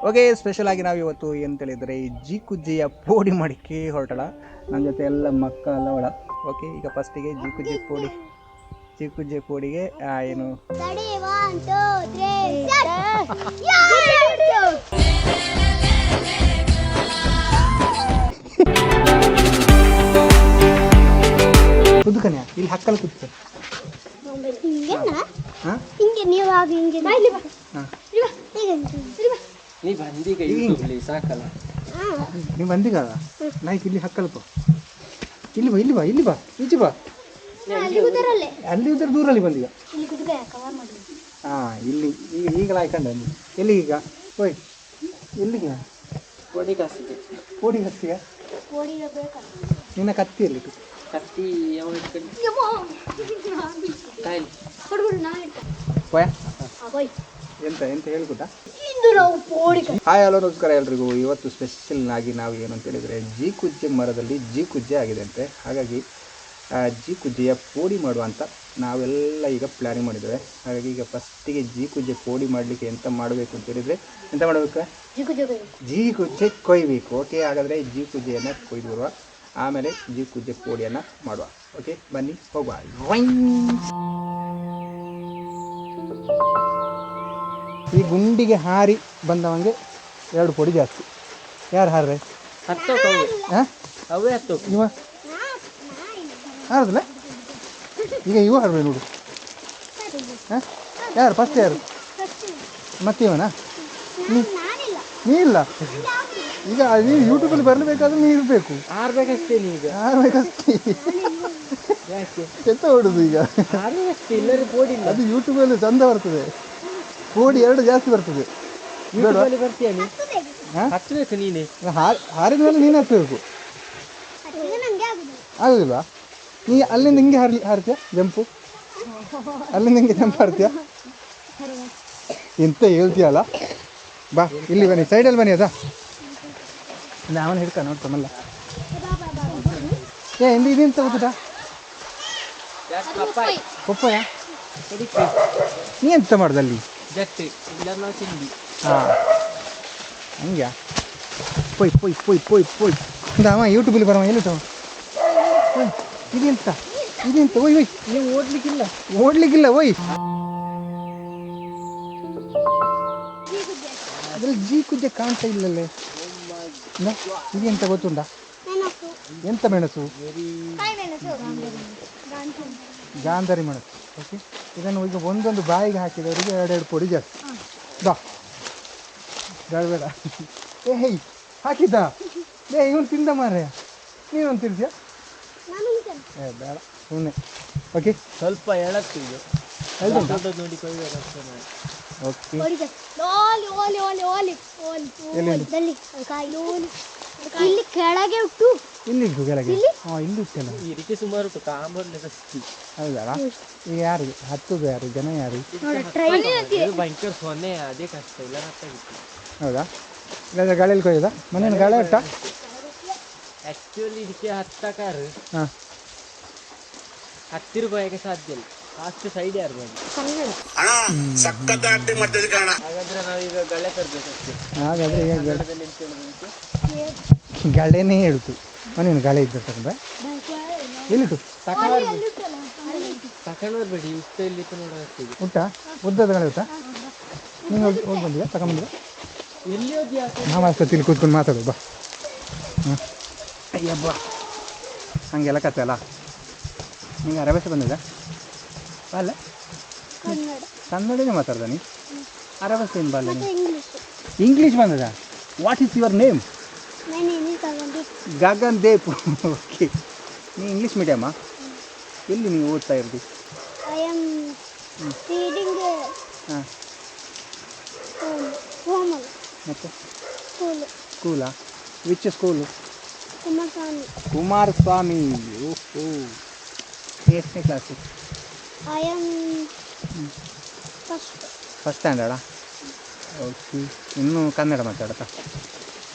Okay, special ಆಗಿ ನಾವು ಇವತ್ತು ಏನು ಹೇಳಿದರೆ ಜಿ ಕುಜ್ಜಿಯ ಪೋಡಿ ಮಾಡಿಕೆ ಹೊರಟಳ. ನನ್ನ ಜೊತೆ ಎಲ್ಲ ಮಕ್ಕಳೆಲ್ಲ ಒಳ. ಓಕೆ, ಈಗ ಫಸ್ಟಿಗೆ ಜಿ ಕುಜ್ಜೆ ಪೋಡಿಗೆ ಏನು ಕುದ್ಕನ್ಯಾ ಇಲ್ಲಿ ಹಕ್ಕಲ್ ಕುದ್ಕ ನೀವು ಬಂದಿಗಲ್ಲ ನಾಯ್ಕ ಇಲ್ಲಿ ಹಕ್ಕಲ್ಪ ಇಲ್ಲಿ ಬಾ ಈಚೆ ಬಾ. ಅಲ್ಲಿ ಉದರ ದೂರಲ್ಲಿ ಬಂದೀಗ. ಹಾಂ, ಇಲ್ಲಿ ಈಗ ಈಗಲ ಹಾಕೊಂಡ ಎಲ್ಲಿ ಈಗ ಓಯ್ ಎಲ್ಲಿಗೆ ಪೋಡಿ ಹತ್ತಿಯ ನಿನ್ನ ಕತ್ತಿ ಎಲ್ಲಿ ಕತ್ತಿ ಎಂತ ಹೇಳ್ಕೊಟ್ಟ. ಹಾಯ್, ಹಲೋ, ನಮಸ್ಕಾರ ಎಲ್ರಿಗೂ. ಇವತ್ತು ಸ್ಪೆಷಲ್ ಆಗಿ ನಾವು ಏನಂತ ಹೇಳಿದರೆ ಜಿ ಕುಜ್ಜೆ ಮರದಲ್ಲಿ ಜಿ ಕುಜ್ಜೆ ಆಗಿದೆ ಅಂತೆ. ಹಾಗಾಗಿ ಜಿ ಕುಜ್ಜೆಯ ಪೋಡಿ ಮಾಡುವಂತ ನಾವೆಲ್ಲ ಈಗ ಪ್ಲ್ಯಾನಿಂಗ್ ಮಾಡಿದ್ದೇವೆ. ಹಾಗಾಗಿ ಈಗ ಫಸ್ಟಿಗೆ ಜಿ ಕುಜ್ಜೆ ಪೋಡಿ ಮಾಡಲಿಕ್ಕೆ ಎಂತ ಮಾಡಬೇಕು ಅಂತ ಹೇಳಿದರೆ ಎಂತ ಮಾಡಬೇಕು, ಜಿ ಕುಜ್ಜೆ ಕೊಯ್ಬೇಕು. ಓಕೆ, ಹಾಗಾದರೆ ಜಿ ಕುಜ್ಜೆಯನ್ನು ಕೊಯ್ದು ಬರುವ, ಆಮೇಲೆ ಜಿ ಕುಜ್ಜೆ ಪೋಡಿಯನ್ನು ಮಾಡುವ. ಓಕೆ, ಬನ್ನಿ ಹೋಗುವ. ಈ ಗುಂಡಿಗೆ ಹಾರಿ ಬಂದವಂಗೆ 2 ಪೋಡಿ ಜಾಸ್ತಿ. ಯಾರು ಹಾರ್ರೆ ಅವೇ ಹತ್ತು ಇವ ಹಾರದಲ್ಲ. ಈಗ ಇವ ಹಾರ್ಬೇಕು ನೋಡು. ಹಾಂ, ಯಾರು ಫಸ್ಟ್ ಯಾರು ಮತ್ತೆ ಇವನಾ? ನೀ ಇಲ್ಲ. ಈಗ ನೀವು ಯೂಟ್ಯೂಬಲ್ಲಿ ಬರಲೇಬೇಕಾದ್ರೆ ನೀ ಇರಬೇಕು. ಆರ್ಬೇಕಷ್ಟೇ. ನೀಗ ಆರ್ಬೇಕಷ್ಟೇ. ಎಂತ ಹೊಡುದು ಈಗ? ಎಲ್ಲರೂ ಪೋಡಿ ಅದು ಯೂಟ್ಯೂಬಲ್ಲಿ ಚಂದ ಬರ್ತದೆ. ಪೋಡಿ 2 ಜಾಸ್ತಿ ಬರ್ತದೆ. ಬರ್ತೀಯ ನೀ ಹಚ್ಚಬೇಕು. ನೀನೆ ಹಾರಿದ ಮೇಲೆ ನೀನು ಹತ್ತಬೇಕು. ಆಗೋದಿಲ್ವಾ? ನೀ ಅಲ್ಲಿಂದ ಹಿಂಗೆ ಹಾರ್ತೀಯ ಜಂಪು? ಅಲ್ಲಿಂದ ಹಿಂಗೆ ಜಂಪ್ ಹಾರ್ತೀಯ? ಎಂತ ಹೇಳ್ತೀಯಲ್ಲ. ಬಾ ಇಲ್ಲಿ ಬನ್ನಿ, ಸೈಡಲ್ಲಿ ಬನ್ನಿ. ಅದಾ ಅವನು ಹಿಡ್ಕ ನೋಡ್ತಾನಲ್ಲ. ಇದೆಂತ ಗೊತ್ತಾ? ಪಪ್ಪಾಯ. ನೀ ಎಂತ ಮಾಡ್ದಲ್ಲಿ? ಹಾಂ, ಹಂಗ್ಯಾ? ಪೊಯ್ ಅವ ಯೂಟ್ಯೂಬಲ್ಲಿ ಬರವ ಎಲ್ಲಿಟ್ಟವ? ಇದೆಂತ ಒಯ್ ನೀವು ಓಡ್ಲಿಕ್ಕಿಲ್ಲ ಒಯ್. ಅದ್ರಲ್ಲಿ ಜಿ ಕುಜ್ಜೆ ಕಾಣ್ತಾ ಇಲ್ಲಲ್ಲೇ. ಇದೆಂತ ಗೊತ್ತುಂಟ? ಎಂತ ಮೆಣಸು? ಗಾಂಧಾರಿ ಮೆಣಸು. ಓಕೆ, ಇದನ್ನು ಈಗ ಒಂದೊಂದು ಬಾಯಿಗೆ ಹಾಕಿದವರಿಗೆ 2 ಪೋಡಿ ಜಾಸ್ತಿ. ಬಾ ಬೇಡ ಹೇಯ್ ಹಾಕಿದ್ದ ಇವನು ತಿಂದ ಮಾರ್ರೆ. ನೀನೊಂದು ತಿರ್ಸಿಯ? ಬೇಡ ಸುಮ್ಮನೆ. ಓಕೆ, ಸ್ವಲ್ಪ ಎಳತ್ತು ಇದು ನೋಡಿ ಓಕೆ. ಇಲ್ಲಿ ಕೆಳಗೆ ಉಂಟು. ಇಲ್ಲಿ ಇಟ್ಟು ಕೆಳಗೆ? ಹಾಂ, ಇಲ್ಲಿ ಇಟ್ಟಲ್ಲ. ಈ ರೀತಿ ಸುಮಾರು ಉಂಟು ಕಾಂಬರ್ಲೆ. ಹೌದಾ? ಈಗ ಯಾರಿಗೆ ಹತ್ತುದು? ಯಾರು ಜನ ಯಾರು? ಭಯಂಕರ ಸೊನ್ನೆ, ಅದೇ ಕಷ್ಟ. ಇಲ್ಲ ಹೌದಾ? ಇಲ್ಲಾಂದ್ರೆ ಗಾಳಿಯಲ್ಲಿ ಕೊಯ್ಯೋದ? ಮನೇನು ಗಾಳಿ ಇಟ್ಟ? ಆ್ಯಕ್ಚುಲಿ ಇದಕ್ಕೆ ಹತ್ತಕಾರು ಹಾಂ, ಹತ್ತಿರಕ್ಕೆ ಸಾಧ್ಯ ಇಲ್ಲ. ಅಷ್ಟು ಸೈಡ್ ಯಾರು ಬಂದು. ಹಾಗಾದ್ರೆ ನಾವೀಗ ಗಳೆ ತರಬೇಕಷ್ಟೇ. ಹಾಗಾದರೆ ಗಾಳೆನೇ ಹೇಳ್ತು. ಮನೇನು ಗಾಳಿ ಇದ್ದ ತಗೊಂಡ್ರೆ ಎಲ್ಲಿಟ್ಟು ತಕೊಂಡ್ಬೇಡಿ. ಇಷ್ಟ ಇಲ್ಲಿ ನೋಡೋದು ಊಟ ಉದ್ದದ ಗಾಳಿ ಊಟ. ನೀನು ಹೋಗಿ ಬಂದಿಯಾ? ತಗೊಂಬಂದಿಲ್ಲ? ಎಲ್ಲಿ ಹೋದ್ಯಾ? ನಾವು ಅಷ್ಟೊತ್ತಿಲ್ಲಿ ಕೂತ್ಕೊಂಡು ಮಾತಾಡೋದು. ಬಾ. ಹಾಂ, ಅಯ್ಯಬ್ಬ ಹಂಗೆಲ್ಲ ಕತೆ ಅಲ್ಲ. ನಿಂಗೆ ಅರಬೇಸ ಬಂದಿದೆ ಅಲ್ಲ? ಕನ್ನಡನೇ ಮಾತಾಡ್ದ ನೀ? ಅರಬೇಸ ಏನು ಬಲ್ಲ? ಇಂಗ್ಲೀಷ್ ಬಂದದ? What is your name? Gagandeep. Okay, ನೀ ಇಂಗ್ಲೀಷ್ ಮೀಡಿಯಮ್ಮ? ಎಲ್ಲಿ ನೀವು ಓದ್ತಾ ಇರೋದು? ಹಾಂ, ಮತ್ತೆ ಸ್ಕೂಲಾ? Which school? ಕುಮಾರಸ್ವಾಮಿ. ಓಹೋ, ಎಷ್ಟನೇ ಕ್ಲಾಸು? ಫಸ್ಟ್ ಸ್ಟ್ಯಾಂಡರ್ಡಾ? ಓಕೆ, ಇನ್ನೂ ಕನ್ನಡ ಮಾತಾಡತ್ತಾ?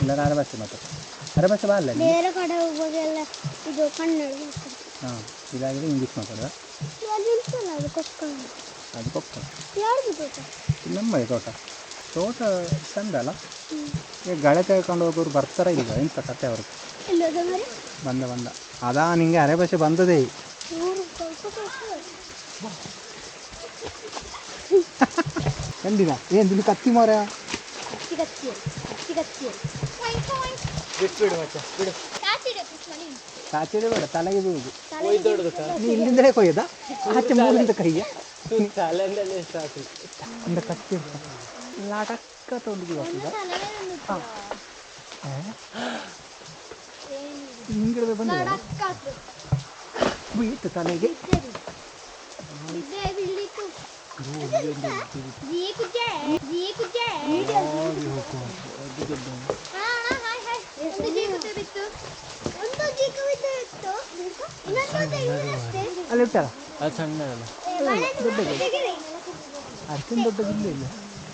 ಎಲ್ಲರೂ ಅರಭಾಷೆ ಮಾತಾಡ್ತಾ? ಅರಭಾಷೆ ಬಾ ಅಲ್ಲ? ಬೇರೆ ಕಡೆ ಹೋಗುವಾಗೆಲ್ಲ ಇದು ಕನ್ನಡ. ಹಾಂ, ಇದಾಗಿದೆ ಇಂಗ್ಲೀಷ್ ಮಾತಾಡೋದ? ಅಲ್ಲಿ ಉಂಟಲ್ಲ ಅದು ಕೊಕ್ಕ. ಅದು ಕೊಕ್ಕ. ಯಾರ್ದು ತೋಟ? ನಮ್ಮದೇ ತೋಟ. ತೋಟ ಚಂದ ಅಲ್ಲ. ಈಗ ಗಳೆ ತೆಗೆದುಕೊಂಡು ಹೋಗೋರು ಬರ್ತಾರ ಇಲ್ಲ ಎಂತ ಕತೆ ಅವ್ರಿಗೆ. ಎಲ್ಲೋದ ಮರೆ? ಬಂದ ಅದಾ ನಿಂಗೆ ಅರೆ ಭಾಷೆ ಬಂದದೇ. ಇವರು ಸ್ವಲ್ಪ ಕಂಡಿನ ಏನು ಇಲ್ಲಿ ಕತ್ತಿ ಮಾರ. ಕತ್ತಿ ಕತ್ತಿ ಕತ್ತಿ ಕತ್ತಿ ಬಿಟ್ಬಿಡು ಮಚ್ಚ ಬಿಡು. ಕಾಚಿಡೆ ಪುಷ್ಪಣಿ. ಕಾಚಿಡೆ ಬೇಡ ತಲೆಗೆ ಬೀಳುದು. ಕೊಯ್ದೊಡ್ದು ನೀ ಇಲ್ಲಿಂದಲೇ ಕೊಯ್ಯದ ಆಚೆ ಮೂಲಿಂದ ಕೈಯ ತಲೆಯಿಂದಲೇ ಸಾಕು. ಇಂದ ಕತ್ತಿ ಲಾಟಕ್ಕ ತೊಂದಿಗೆ ಬರ್ತದ. ಹಿಂಗಿಡದೆ ಬಂದ ಬೀಳ್ತು ತಲೆಗೆ. ಅಲ್ಲಿ ಇಟ್ಟಲ್ಲ ಅದು ಸಣ್ಣದಲ್ಲ. ಅಷ್ಟೊಂದು ದೊಡ್ಡದಿಲ್ಲ ಇಲ್ಲ.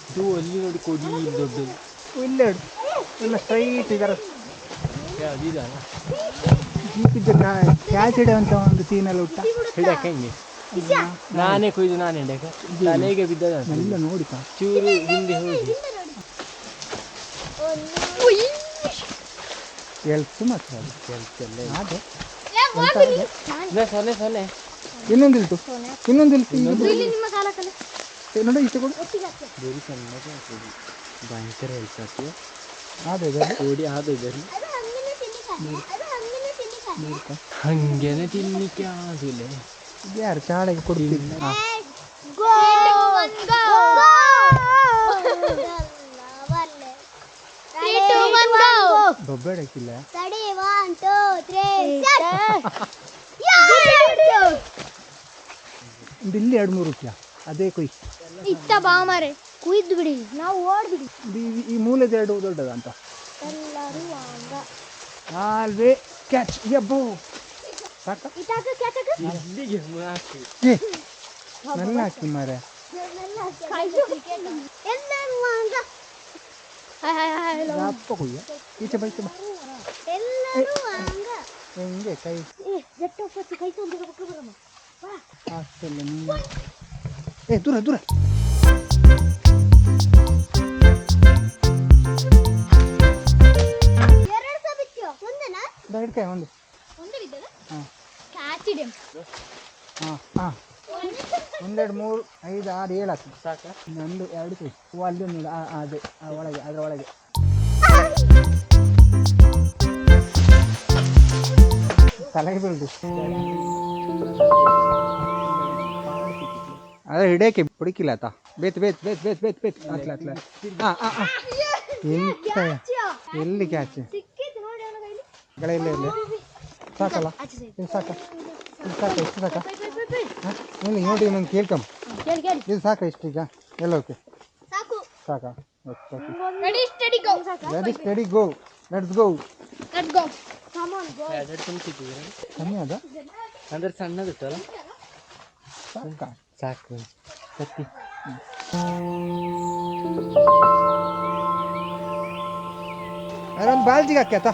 ಇದು ಅಲ್ಲಿ ನೋಡಿ ಕೊಡಿ ಇಲ್ಲಿ ದೊಡ್ಡದು. ಇಲ್ಲೇ ಎಲ್ಲ ಸ್ಟ್ರೈಟ್ ಇದರ ಯಾವ್ದು ಇದಲ್ಲ ಜೀಪಿದ್ದ ಕ್ಯಾಚಿಡೆ ಅಂತ ಒಂದು ಸೀನಲ್ಲಿ ಉಂಟ. ಹಿಡಕ್ಕೆ ಹೆಂಗೆ ನಾನೇ ಕೊಯ್ದು ನಾನೇ ಹಿಡಕ ತಲೆಗೆ ಬಿದ್ದದ ಎಲ್ಲ ನೋಡಿ ಚೂರು ಹಿಂದೆ ಹೋಗಿ ಎಲ್ಸು ಮಾತ್ರ ಅದು ಕೆಲಸಲ್ಲ. ಅದೇ ಸೊನೆ ಸೊನೆ ಇನ್ನೊಂದಿಲ್ತು ಇನ್ನೊಂದಿಲ್ತು ನಿಮ್ಮ ಕಾಲ ಕಲೆ ನೋಡಿ ಈಚೆ ಕೊಡು. ಬರೀ ಸಣ್ಣಗೆ ಹಾಕೋದು ಭಯಂಕರ ಹೆಲ್ಪ್ ಆಗ್ತದೆ. ಅದೇ ಓಡಿ ಆದೋದಲ್ಲಿ ಹಂಗೇನೆ ತಿನ್ಲಿಕ್ಕೆ ಆಗಿಲ್ಲ. ಯಾರು ಚಾಳೆಗೆ ಕೊಡ್ತೀನಿ. ಬೊಬ್ಬೆಡಕ್ಕಿಲ್ಲ ಇಲ್ಲಿ 2-3 ರೂಪಾಯಿ ಅದೇ ಕೊಯ್ ಇತ್ತ ಬಾ ಮಾರೆ ಕುಯ್ದು ಬಿಡಿ ನಾವು ಓಡ್ಬಿಡಿ. ಈ ಮೂಲೆದ 2 ದೊಡ್ಡದ ಅಂತ ಎಲ್ಲರೂ ಹಂಗ ಅಲ್ವೇ ಕ್ಯಾಚ್ ಯಬ್ಬೋ ಸಾಕ ಇತ್ತಾಗ ಕ್ಯಾಚಕ ಇಲ್ಲಿಗೆ ಹಾಕಿ ನನ್ನ ಹಾಕಿ ಮಾರೆ ಎಲ್ಲರೂ ಹಂಗ ಹಾಯ್ ಹಾಯ್ ಹಾಯ್ ಅಪ್ಪ ಕೊಯ್ಯ ಈಚೆ ಬೈತೆ ಬಾ ಎಲ್ಲರೂ ಹಂಗ ಹೆಂಗೆ ಕೈ ಜಟ್ಟು ಪಚ್ಚಿ ಕೈ ತೊಂದಿರ ಬಕ್ಕ ಬರಮ್ಮ ಬಾ ಆಗ್ತಿಲ್ಲ ನೀನು. ದೂರ ದೂರ ಎರಡು ಸಹ ಬಿತ್ತು ಒಂದನಾ ಹಿಡ್ಕಾಯ ಒಂದು ಒಂದೇ ಬಿದ್ದದ ಹಾಂ ಕಾಚಿಡೆ ಹಾಂ ಹಾಂ 1 2 3 5 6 7 ಆಗ್ತದೆ ಸಾಕ. ನಂದು 2 ಕೈ ಅಲ್ಲಿ ಒಂದು ಅದೇ ಒಳಗೆ ಅದರ ಒಳಗೆ ತಲೆಗೆ ಬೀಳುದು. ಅದೇ ಹಿಡಿಯಕ್ಕೆ ಹುಡುಕಿಲ್ಲ ಆತ ಬೇತ್ ಬೇತ್ ಬೇತ್ ಬೇತ್ ಬೇತ್ ಬೇತ್ ಅತ್ಲ ಅತ್ಲ ಹಾಂ ಹಾಂ ಹಾಂ ಎಂತ ಎಲ್ಲಿ ಕ್ಯಾಚ್ ಸಿಕ್ಕಿತ್ತು ನೋಡಿ ಅವನ ಕೈಲಿ ಗಳ ಇಲ್ಲ ಇಲ್ಲ ಸಾಕಲ್ಲ ಇದು ಸಾಕ ಇದು ಸಾಕ ಇಷ್ಟು ಸಾಕ ಹಾಂ ಇಲ್ಲಿ ನೋಡಿ ನಂಗೆ ಕೇಳ್ಕಮ್ಮ ಕೇಳಿ ಕೇಳಿ ಇದು ಸಾಕ ಇಷ್ಟು ಈಗ ಎಲ್ಲ ಓಕೆ ಸಾಕು ಸಾಕಾ ready steady go ready steady go let's go let's go come on go ಎರಡು ತುಂಬಿಟ್ಟಿದ್ದೀವಿ ಕಮ್ಮಿ ಅದ ಅಂದ್ರೆ ಸಣ್ಣದಿತ್ತಲ್ಲ ಸಾಕ ಸಾಕು ಕತ್ತಿ. ಅದೊಂದು ಬಾಲ್ಜಿಗೆ ಹಾಕಿ ಆತ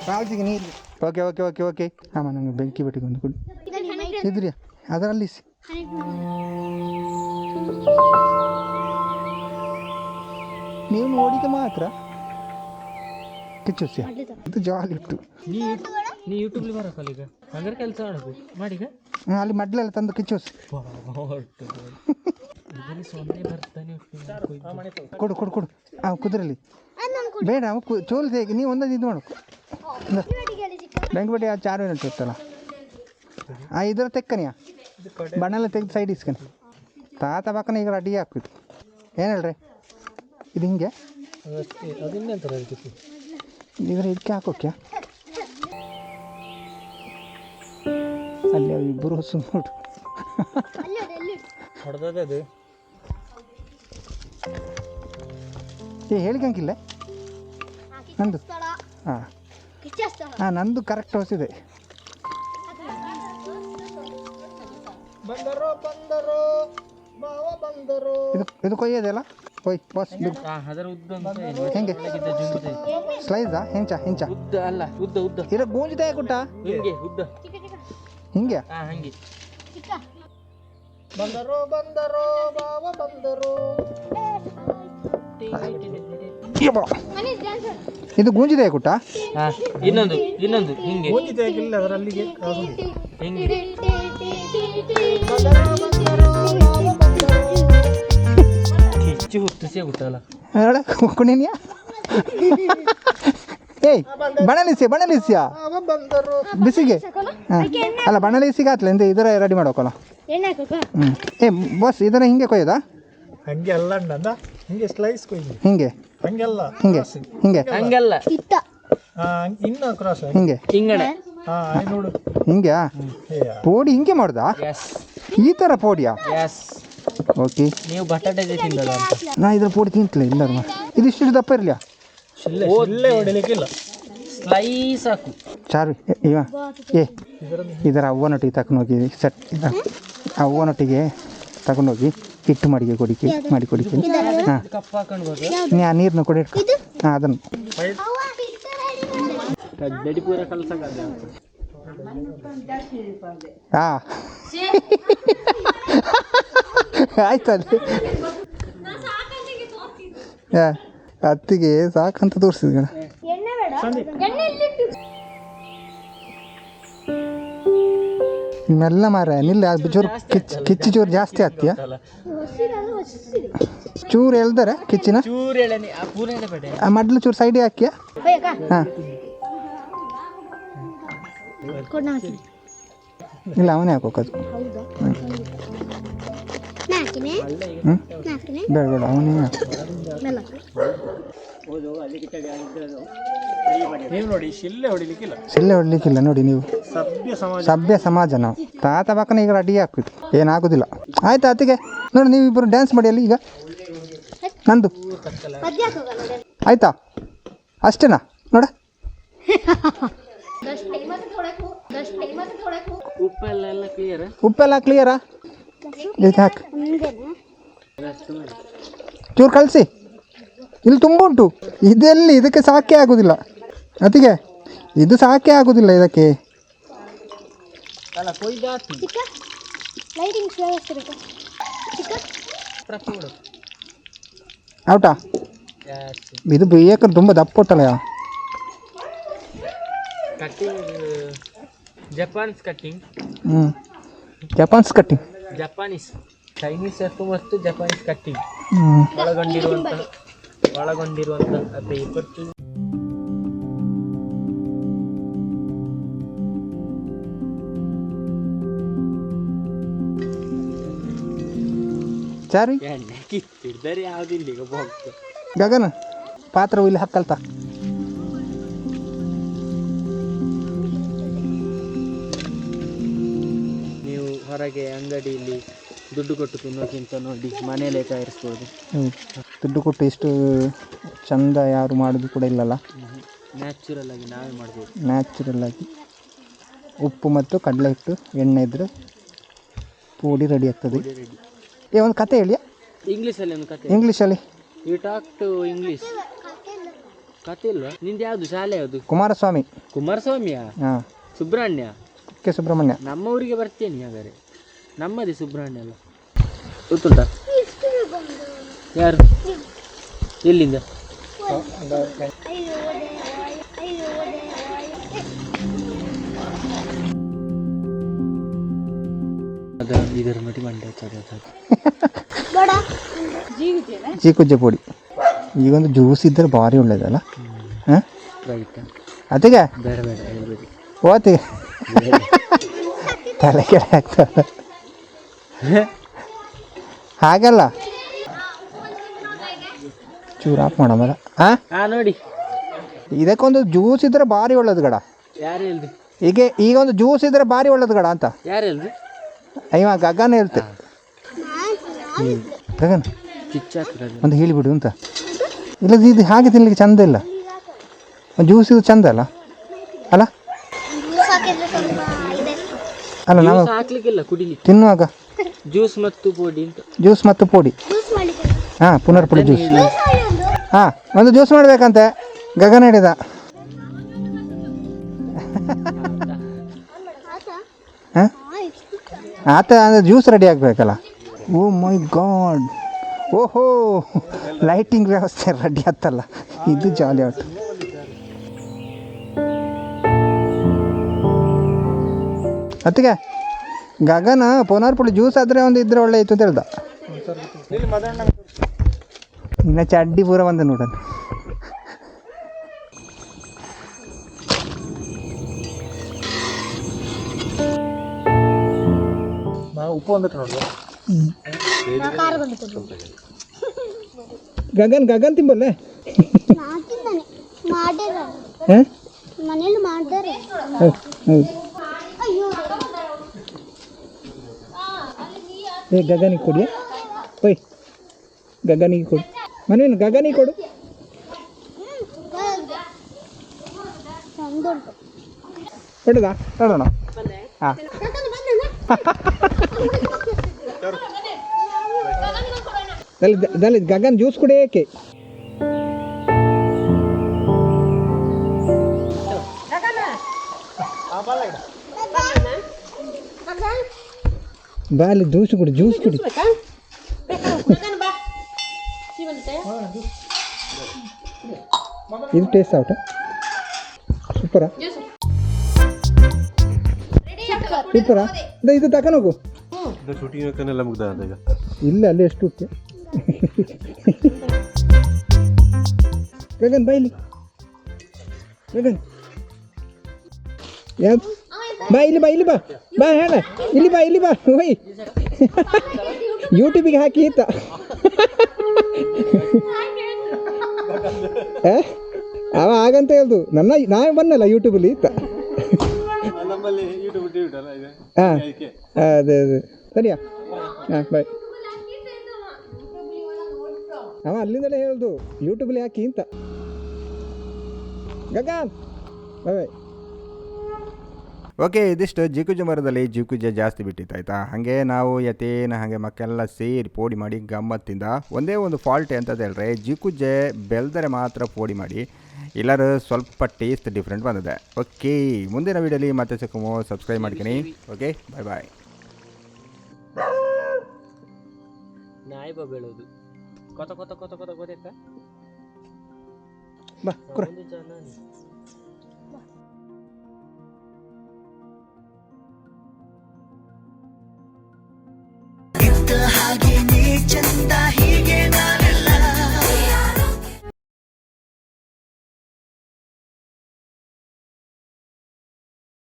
ಬಾಲ್ಜಿಗೆ ನೀರು ಓಕೆ ಓಕೆ ಓಕೆ ಓಕೆ ಹಾಂ ನನಗೆ ಬೆಂಕಿ ಬೆಟ್ಟಿಗೆ ಒಂದು ಕೊಡಿ ಇದ್ರಿ ಅದರಲ್ಲಿ ನೀವು ನೋಡಿದ ಮಾತ್ರ ಕಿಚ್ಚುಸಿ ಇದು ಜಾಲಿ ಇಟ್ಟು ನೀ ಯೂಟ್ಯೂಬ್ಲಿ ಬರಕ್ಕಲ್ಲ ಈಗ ಹಂಗಾರೆ ಕೆಲಸ ಮಾಡೋದು ಮಾಡೀಗ ಅಲ್ಲಿ ಮಡ್ಲೆಲ್ಲ ತಂದು ಕಿಚ್ಚುಸಿ ಸೊನ್ನೆ ಬರ್ತಾನೆ ಕೊಡು ಕೊಡು ಕೊಡು ಹಾಂ ಕುದುರೆಲಿ ಬೇಡ ಚೋಲ್ ಹೇಗೆ ನೀವು ಒಂದೊಂದು ಇದು ಮಾಡು ಬೆಂಕಿ ಬೆಟ್ಟಿ ಆ ಚಾರು ಏನಂತ ಇರ್ತಲ್ಲ ಇದರ ತೆಕ್ಕನಿಯಾ ಬಣ್ಣೆಲ್ಲ ತೆಗೆದು ಸೈಡ್ ಇಸ್ಕನಿ ತಾತ ಬಾಕನ ಈಗ ಅಡ್ಡಿ ಹಾಕ್ಬಿಟ್ಟು ಏನು ಹೇಳ್ರಿ ಇದು ಹಿಂಗೆ ಅದಿನ್ನೆಂತ ಇದ್ರ ಇದಕ್ಕೆ ಹಾಕೋಕ್ಯಾ ಅಲ್ಲಿ ಇಬ್ಬರು ಹೊಸ ನೋಡು ಹೊಡೆದದು ಹೇಳಿಕಂಗಿಲ್ಲ ನಂದು ಹಾಂ ಹಾಂ ನಂದು ಕರೆಕ್ಟ್ ಹೊಸಿದೆ ಇದು ಕೊಯ್ಯೋದಲ್ಲ ಕೊಯ್ ಬಾಸ್ ಅದರ ಉದ್ದ ಹೆಂಗೆ ಸ್ಲೈಸಾ ಹೆಂಚ ಹೆಂಚ ಉದ್ದ ಅಲ್ಲ ಉದ್ದ ಉದ್ದ ಇಲ್ಲ ಗೋಂಜಿ ತಯ ಕೊಟ್ಟ ಹಿಂಗೆ ಉದ್ದ ಹಿಂಗೆ ಹಂಗೆ ಬಂದರು ಬಂದರು ಬಾವ ಬಂದರು. ಇದು ಗೂಂಜಿದೆ ಕುಟ್ಟ. ಇನ್ನೊಂದು ಹಿಂಗೆ ಹಿಂಗೆ ಕಿಚ್ಚು ಹುಟ್ಟಿಸಿ ಗುಟ್ಟಲ್ಲ ಕುಣಿನ್ಯಾ ಏಯ್ ಬಣಲಿಸಿಯಾ ಬಿಸಿಗೆ ಅಲ್ಲ ಬಣಲಿಸಿಗೆ ಆತ್ಲ ಎಂತ ಇದರ ರೆಡಿ ಮಾಡೋಕಲ್ಲ. ಏ ಬಸ್ ಇದನ್ನ ಹಿಂಗೆ ಕೊಯ್ಯದ ಹಂಗೆ ಅಲ್ಲ ಅಣ್ಣ, ಹಿಂಗೆ ಸ್ಲೈಸ್ ಕೊಯ್ದು ಹಿಂಗೆ ಹಂಗೆಲ್ಲ ಹಿಂಗೆ ಹಿಂಗೆ ಹಂಗಲ್ಲ ಇನ್ನ ಕ್ರಾಸ್ ಹಿಂಗೆ ಹಿಂಗಡೆ ನೋಡು ಹಿಂಗೆ ಪೋಡಿ ಹಿಂಗೆ ಮಾಡ್ದಾ ಎಸ್ ಈ ಥರ ಪೋಡಿಯಾ? Yes okay. ನೀವು ಬಟಾಟೆ ತಿಂದಲ್ಲ ಅಂತ ನಾ ಇದ್ರ ಪೋಡಿ ತಿಂತಲೇ ಇಲ್ಲ. ಇದಿಷ್ಟು ದಪ್ಪ ಇರಲಿಯಾ? ಶಿಲ್ಲೆ ಹೊಡಿಲಿಕ್ಕಿಲ್ಲ, ಸ್ಲೈಸ್ ಹಾಕು. ಚಾರು ಇವ ಏ ಇದರ ಅವ್ವನೊಟ್ಟಿಗೆ ತಗೊಂಡೋಗಿ ಸೆಟ್ ಅವ್ವನೊಟ್ಟಿಗೆ ತಗೊಂಡೋಗಿ ಹಿಟ್ಟು ಮಾಡಿಗೆ ಕೊಡಿಕೆ ಹಾಂ ಕಪ್ಪ ಹಾಕೊಂಡ್ಬೋದು ನೀ ಆ ನೀರನ್ನ ಕೊಡಿ ಇಟ್ಕೊ. ಹಾಂ ಅದನ್ನು ಗಡ್ಡಿ ಪೂರ ಕಲ್ಸಂಗ ಹಾಂ ಆಯ್ತು ಅಲ್ಲಿ ಅತ್ತಿಗೆ ಸಾಕಂತ ತೋರಿಸಿದ ನಿಮ್ಮೆಲ್ಲ ಮಾರ ನಿಲ್ಲ ಚೂರು ಕಿಚ್ಚಿ ಚೂರು ಜಾಸ್ತಿ ಆಗ್ತೀಯ ಚೂರು ಎಳ್ದಾರೆ ಕಿಚ್ಚಿನ ಚೂರು ಎಳೆನಿ ಪೂರ ಎಳೆ ಬೇಡ ಆ ಮಡ್ಲು ಚೂರು ಸೈಡಿಗೆ ಹಾಕಿಯ ಹಾಂ ಇಲ್ಲ ಅವನೇ ಹಾಕೋಕದು ಬೇಡ ಬೇಡ ಅವನೇ ನೀವು ನೋಡಿ ಶಿಲ್ಲೆ ಹೊಡಿಲಿಕ್ಕಿಲ್ಲ, ಸಿಲ್ಲೆ ಹೊಡ್ಲಿಕ್ಕಿಲ್ಲ ನೋಡಿ ನೀವು. ಸಭ್ಯ ಸಮಾಜ ನಾವು ತಾತ ಬಾಕನ ಈಗ ಅಡಿಗೆ ಹಾಕ್ಬಿಟ್ಟು ಏನಾಗೋದಿಲ್ಲ. ಆಯ್ತಾ ಅತ್ತಿಗೆ ನೋಡಿ ನೀವು ಇಬ್ಬರು ಡ್ಯಾನ್ಸ್ ಮಾಡಿ ಅಲ್ಲಿ ಈಗ ನಂದು ಆಯ್ತಾ ಅಷ್ಟೇನಾ ನೋಡ. ಉಪ್ಪೆಲ್ಲ ಕ್ಲಿಯರಾ? ಇದಕ್ಕೆ ಹಾಕಿ ಚೂರು ಕಳಿಸಿ. ಇಲ್ಲಿ ತುಂಬ ಉಂಟು. ಇದೆಲ್ಲಿ ಇದಕ್ಕೆ ಸಾಕೆ ಆಗೋದಿಲ್ಲ ಅತಿಗೆ, ಇದು ಸಾಕೆ ಆಗೋದಿಲ್ಲ ಇದಕ್ಕೆ. ಔಟಾ ಇದು ಬೇಕಂದ್ರೆ ತುಂಬ ದಪ್ಪ ಉಂಟಲ್ಲ. Japan's cutting Japan's cutting Japanese Chinese ಮತ್ತು ಜಪಾನೀಸ್ ಕಟ್ಟಿಂಗ್ ಒಳಗೊಂಡಿರುವಂತಹ ಪೇಪರ್. ಚಾರಿ ಎಣ್ಣೆ ಕಿತ್ತಿಡ್ದರೆ ಯಾವುದಿಲ್ಲ ಈಗ ಬಾಕ್ಸ್. ಗಗನ ಪಾತ್ರ ಇಲ್ಲಿ ಹಾಕಲ್ತಾ ನೀವು ಹೊರಗೆ ಅಂಗಡಿಯಲ್ಲಿ ದುಡ್ಡು ಕೊಟ್ಟು ತಿನ್ನೋಕ್ಕಿಂತ ನೋಡಿ ಮನೆಯಲ್ಲೇ ತಯಾರಿಸ್ಬೋದು. ದುಡ್ಡು ಕೊಟ್ಟು ಇಷ್ಟು ಚಂದ ಯಾರು ಮಾಡೋದು ಕೂಡ ಇಲ್ಲಲ್ಲ. ನ್ಯಾಚುರಲ್ ಆಗಿ ನಾವೇ ಮಾಡ್ಬೋದು. ನ್ಯಾಚುರಲ್ ಆಗಿ ಉಪ್ಪು ಮತ್ತು ಕಡಲೆ ಹಿಟ್ಟು ಎಣ್ಣೆ ಇದ್ದರೆ ಪುಡಿ ರೆಡಿ ಆಗ್ತದೆ. ಏ ಒಂದು ಕತೆ ಹೇಳಿಯಾ ಇಂಗ್ಲೀಷಲ್ಲಿ? ಒಂದು ಕತೆ ಇಂಗ್ಲೀಷಲ್ಲಿ. You talk to English. ಕತೆ ಇಲ್ವಾ ನಿಂದು? ಯಾವುದು ಶಾಲೆ ಯಾವುದು? ಕುಮಾರಸ್ವಾಮಿ. ಕುಮಾರಸ್ವಾಮಿಯಾ? ಹಾಂ. ಸುಬ್ರಹ್ಮಣ್ಯ. ಕೆ ಸುಬ್ರಹ್ಮಣ್ಯ. ನಮ್ಮ ಊರಿಗೆ ಬರ್ತೇನೆ ಹಾಗಾದ್ರೆ. ನಮ್ಮದೇ ಸುಬ್ರಹ್ಮಣ್ಯ ಅಲ್ಲ, ಗೊತ್ತುಂಟಾ? ಯಾರು? ಎಲ್ಲಿಂದ? ಇದರ ನೋಡಿ ಮಂಡ್ಯ ಚೀಕುಜ್ಜೆ ಪುಡಿ. ಈಗೊಂದು ಜ್ಯೂಸ್ ಇದ್ದರೆ ಭಾರಿ ಒಳ್ಳೇದಲ್ಲ. ಹಾಂ ಅತಿಗೆ ಬೇಡ ಬೇಡ ಹೇಳ್ಬೇಡಿ. ಓತಿಗೆ ತಲೆ ಕೆಳ ಆಗ್ತದೆ ಹಾಗಲ್ಲ. ಚೂರು ಆಫ್ ಮಾಡ ಮರ. ಹಾಂ ನೋಡಿ, ಇದಕ್ಕೊಂದು ಜ್ಯೂಸ್ ಇದ್ರೆ ಭಾರಿ ಒಳ್ಳೇದು ಗಡ. ಯಾರು ಹೇಳ್ರಿ? ಈಗ ಒಂದು ಜ್ಯೂಸ್ ಇದ್ರೆ ಭಾರಿ ಒಳ್ಳೇದು ಗಡ ಅಂತ. ಯಾರು ಹೇಳ್ರಿ? ಅಯ್ಯ ಗಗನ ಹೇಳ್ತೆ. ಗಗನ್ ಒಂದು ಹೇಳಿಬಿಡು ಅಂತ. ಇಲ್ಲ ಇದು ಹಾಗೆ ತಿನ್ಲಿಕ್ಕೆ ಚಂದ ಇಲ್ಲ. ಜ್ಯೂಸ್ ಇದು ಚಂದ ಅಲ್ಲ ಅಲ್ಲ ಅಲ್ಲ ನಾವು ಹಾಕ್ಲಿಕ್ಕಿಲ್ಲ ಕುಡಿಲಿಕ್ಕೆ. ತಿನ್ನುವಾಗ ಜ್ಯೂಸ್ ಮತ್ತು ಪುಡಿ ಅಂತ. ಜ್ಯೂಸ್ ಮತ್ತು ಪುಡಿ. ಹಾಂ ಪುನರ್ ಪುಡಿ ಜ್ಯೂಸ್. ಹಾಂ ಒಂದು ಜ್ಯೂಸ್ ಮಾಡಬೇಕಂತೆ ಗಗನ ಹೇಳಿದ. ಹಾಂ ಆತ ಅಂದರೆ ಜ್ಯೂಸ್ ರೆಡಿ ಆಗಬೇಕಲ್ಲ. ಓ ಮೈ ಗಾಡ್, ಓಹೋ ಲೈಟಿಂಗ್ ವ್ಯವಸ್ಥೆ ರೆಡಿ ಆಯ್ತಲ್ಲ, ಇದು ಜಾಲಿ ಆಟ. ಅದಕ್ಕೆ ಗಗನ ಪುನರ್ಪುಳಿ ಜ್ಯೂಸ್ ಆದರೆ ಒಂದು ಇದ್ರೆ ಒಳ್ಳೆ ಇತ್ತು ಅಂತ ಹೇಳ್ದ. ಇನ್ನು ಚಡ್ಡಿ ಪೂರ ಬಂದ ನೋಡೋಣ. ಉಪ್ಪು ಒಂದಿಟ್ಟು ನೋಡುದು. ಗಗನ್ ತಿಂಬಲ್ಲೆ ಮನೇಲಿ ಮಾಡ್ತಾರೆ. ಏ ಗಗನಿಗೆ ಕೊಡಿ, ಒಯ್ ಗಗನಿಗೆ ಕೊಡು, ಮನೇನು ಗಗನಿಗೆ ಕೊಡು. ಕೊಡುದಾ ನೋಡೋಣ. ಹಾಂ ಗಗನ್ ಜ್ಯೂಸ್ ಕುಡಿಯೋಕೆ. ಬಾಲಿ ಜ್ಯೂಸ್ ಕುಡಿ, ಜ್ಯೂಸ್ ಕುಡಿ. ಇದು ಟೇಸ್ಟ್ ಔಟ ಸೂಪರಾ ಸೂಪರಾ. ಇದು ತಗೊಂಡೋಗು. ಇಲ್ಲ ಅಲ್ಲಿ ಎಷ್ಟು ಉಂಟು. ಗಗನ್ ಬೈಲಿ, ಗಗನ್ ಯಾವ್ದು ಬಾ ಇಲ್ಲಿ ಬಾ, ಇಲ್ಲಿ ಬಾ ಬಾ ಹೇಳ, ಇಲ್ಲಿ ಬಾ ಇಲ್ಲಿ ಬಾ. ಹೋಯ್ ಯೂಟ್ಯೂಬಿಗೆ ಹಾಕಿ ಈತ. ಅವ ಹಾಗಂತ ಹೇಳ್ದು, ನಾ ಬಂದಲ್ಲ ಯೂಟ್ಯೂಬಲ್ಲಿ ಈತ. ಹಾಂ ಅದೇ ಸರಿಯಾ, ಹಾಂ ಬಾಯ್. ಅವ ಅಲ್ಲಿಂದಲೇ ಹೇಳ್ದು ಯೂಟ್ಯೂಬಲ್ಲಿ ಹಾಕಿ ಅಂತ. ಗಗನ್ ಬಾಯ್. ಓಕೆ, ಇದಿಷ್ಟು ಜಿಕುಜೆ ಮರದಲ್ಲಿ ಜಿಕುಜೆ ಜಾಸ್ತಿ ಬಿಟ್ಟಿತ್ತು ಆಯಿತಾ. ಹಾಗೆ ನಾವು ಯತೇನ ಹಾಗೆ ಮಕ್ಕೆಲ್ಲ ಸೇರಿ ಪೋಡಿ ಮಾಡಿ ಗಮ್ಮತ್ತಿಂದ. ಒಂದೇ ಒಂದು ಫಾಲ್ಟ್ ಅಂತಂದು ಹೇಳಿದ್ರೆ ಜಿಕುಜೆ ಬೆಳೆದರೆ ಮಾತ್ರ ಪೋಡಿ ಮಾಡಿ, ಎಲ್ಲರೂ ಸ್ವಲ್ಪ ಟೇಸ್ಟ್ ಡಿಫ್ರೆಂಟ್ ಬಂದಿದೆ. ಓಕೆ, ಮುಂದಿನ ವೀಡಿಯೋಲಿ ಮತ್ತೆ ಸಿಕ್ಕಮೋ, ಸಬ್ಸ್ಕ್ರೈಬ್ ಮಾಡ್ತೀನಿ. ಓಕೆ, ಬಾಯ್ ಬಾಯ್. ನಾಯಿ ಬೀಳೋದು ಕೊತ ಕೊತ ಕೊತ ಕೊತ ಗೊತ್ತಾಯ್ತಾ ಬಾ.